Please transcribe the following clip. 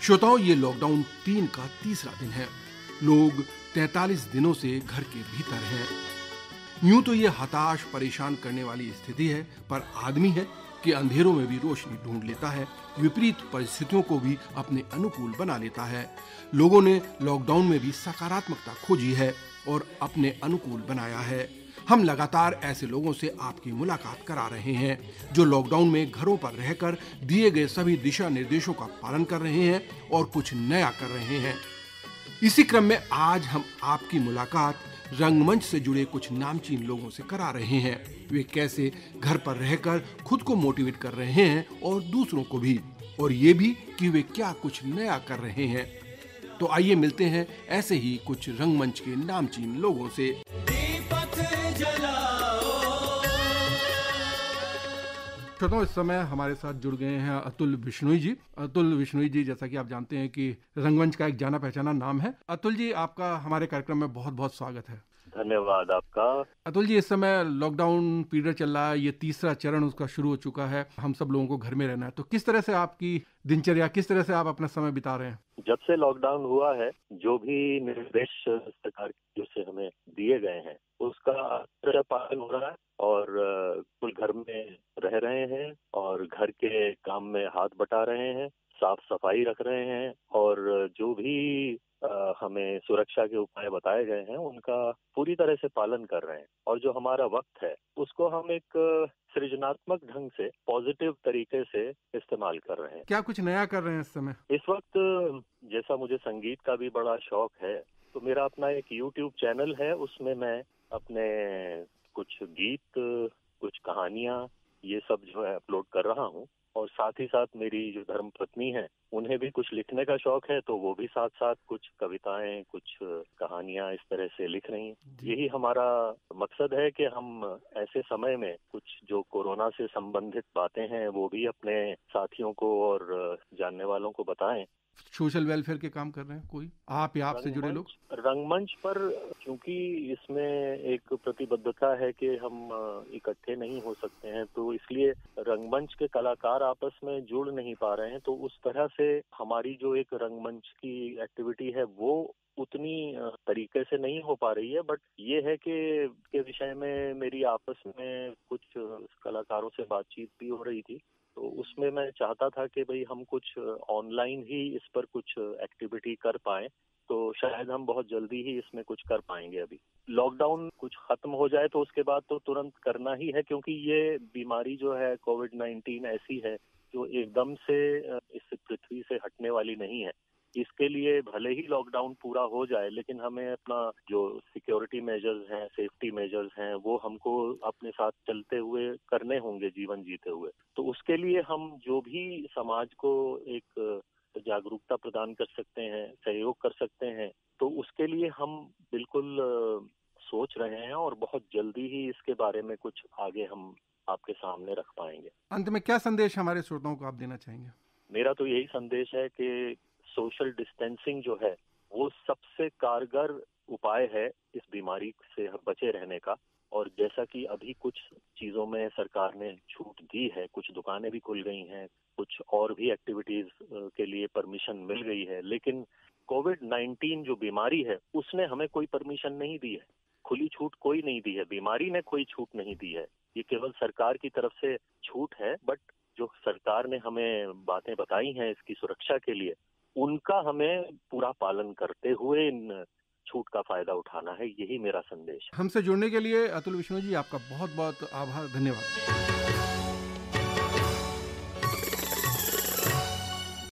श्रोताओं, ये लॉकडाउन 3 का तीसरा दिन है। लोग 43 दिनों से घर के भीतर हैं। यूं तो ये हताश परेशान करने वाली स्थिति है, पर आदमी है कि अंधेरों में भी रोशनी ढूंढ लेता है, विपरीत परिस्थितियों को भी अपने अनुकूल बना लेता है। लोगों ने लॉकडाउन में भी सकारात्मकता खोजी है और अपने अनुकूल बनाया है। हम लगातार ऐसे लोगों से आपकी मुलाकात करा रहे हैं जो लॉकडाउन में घरों पर रहकर दिए गए सभी दिशा निर्देशों का पालन कर रहे हैं और कुछ नया कर रहे हैं। इसी क्रम में आज हम आपकी मुलाकात रंगमंच से जुड़े कुछ नामचीन लोगों से करा रहे हैं। वे कैसे घर पर रहकर खुद को मोटिवेट कर रहे हैं और दूसरों को भी, और ये भी कि वे क्या कुछ नया कर रहे हैं। तो आइए मिलते हैं ऐसे ही कुछ रंगमंच के नामचीन लोगों से। श्रोताओं, इस समय हमारे साथ जुड़ गए हैं अतुल बिश्नोई जी। अतुल बिश्नोई जी, जैसा कि आप जानते हैं कि रंगमंच का एक जाना पहचाना नाम है। अतुल जी, आपका हमारे कार्यक्रम में बहुत बहुत स्वागत है। धन्यवाद आपका। अतुल जी, इस समय लॉकडाउन पीरियड चल रहा है, ये तीसरा चरण उसका शुरू हो चुका है। हम सब लोगों को घर में रहना है, तो किस तरह से आपकी दिनचर्या, किस तरह से आप अपना समय बिता रहे हैं? जब से लॉकडाउन हुआ है, जो भी निर्देश सरकार की ओर से हमें दिए गए हैं उसका अच्छा पालन हो रहा है और कुल घर में रह रहे हैं और घर के काम में हाथ बटा रहे हैं, साफ सफाई रख रहे हैं और जो भी हमें सुरक्षा के उपाय बताए गए हैं उनका पूरी तरह से पालन कर रहे हैं। और जो हमारा वक्त है उसको हम एक सृजनात्मक ढंग से, पॉजिटिव तरीके से इस्तेमाल कर रहे हैं। क्या कुछ नया कर रहे हैं इस समय? इस वक्त जैसा मुझे संगीत का भी बड़ा शौक है, तो मेरा अपना एक YouTube चैनल है, उसमें मैं अपने कुछ गीत, कुछ कहानियां, ये सब जो है अपलोड कर रहा हूँ। और साथ ही साथ मेरी जो धर्मपत्नी है, उन्हें भी कुछ लिखने का शौक है, तो वो भी साथ साथ कुछ कविताएं, कुछ कहानियां इस तरह से लिख रही हैं। यही हमारा मकसद है कि हम ऐसे समय में कुछ जो कोरोना से संबंधित बातें हैं वो भी अपने साथियों को और जानने वालों को बताएं। सोशल वेलफेयर के काम कर रहे हैं कोई, आप या आपसे जुड़े लोग? रंगमंच पर क्योंकि इसमें एक प्रतिबद्धता है कि हम इकट्ठे नहीं हो सकते हैं, तो इसलिए रंगमंच के कलाकार आपस में जुड़ नहीं पा रहे हैं। तो उस तरह से हमारी जो एक रंगमंच की एक्टिविटी है वो उतनी तरीके से नहीं हो पा रही है। बट ये है कि के विषय में मेरी आपस में कुछ कलाकारों से बातचीत भी हो रही थी, तो उसमें मैं चाहता था कि भाई हम कुछ ऑनलाइन ही इस पर कुछ एक्टिविटी कर पाएं, तो शायद हम बहुत जल्दी ही इसमें कुछ कर पाएंगे। अभी लॉकडाउन कुछ खत्म हो जाए तो उसके बाद तो तुरंत करना ही है, क्योंकि ये बीमारी जो है कोविड-19 ऐसी है जो एकदम से इस पृथ्वी से हटने वाली नहीं है। इसके लिए भले ही लॉकडाउन पूरा हो जाए, लेकिन हमें अपना जो सिक्योरिटी मेजर्स हैं, सेफ्टी मेजर्स हैं, वो हमको अपने साथ चलते हुए करने होंगे जीवन जीते हुए। तो उसके लिए हम जो भी समाज को एक जागरूकता प्रदान कर सकते हैं, सहयोग कर सकते हैं, तो उसके लिए हम बिल्कुल सोच रहे हैं और बहुत जल्दी ही इसके बारे में कुछ आगे हम आपके सामने रख पाएंगे। अंत में क्या संदेश हमारे श्रोताओं को आप देना चाहेंगे? मेरा तो यही संदेश है कि सोशल डिस्टेंसिंग जो है वो सबसे कारगर उपाय है इस बीमारी से बचे रहने का। और जैसा कि अभी कुछ चीजों में सरकार ने छूट दी है, कुछ दुकानें भी खुल गई हैं, कुछ और भी एक्टिविटीज के लिए परमिशन मिल गई है, लेकिन कोविड-19 जो बीमारी है उसने हमें कोई परमिशन नहीं दी है, खुली छूट कोई नहीं दी है, बीमारी ने कोई छूट नहीं दी है। ये केवल सरकार की तरफ से छूट है, बट जो सरकार ने हमें बातें बताई हैं इसकी सुरक्षा के लिए, उनका हमें पूरा पालन करते हुए इन छूट का फायदा उठाना है। यही मेरा संदेश है। हमसे जुड़ने के लिए अतुल बिश्नोई जी, आपका बहुत बहुत आभार, धन्यवाद।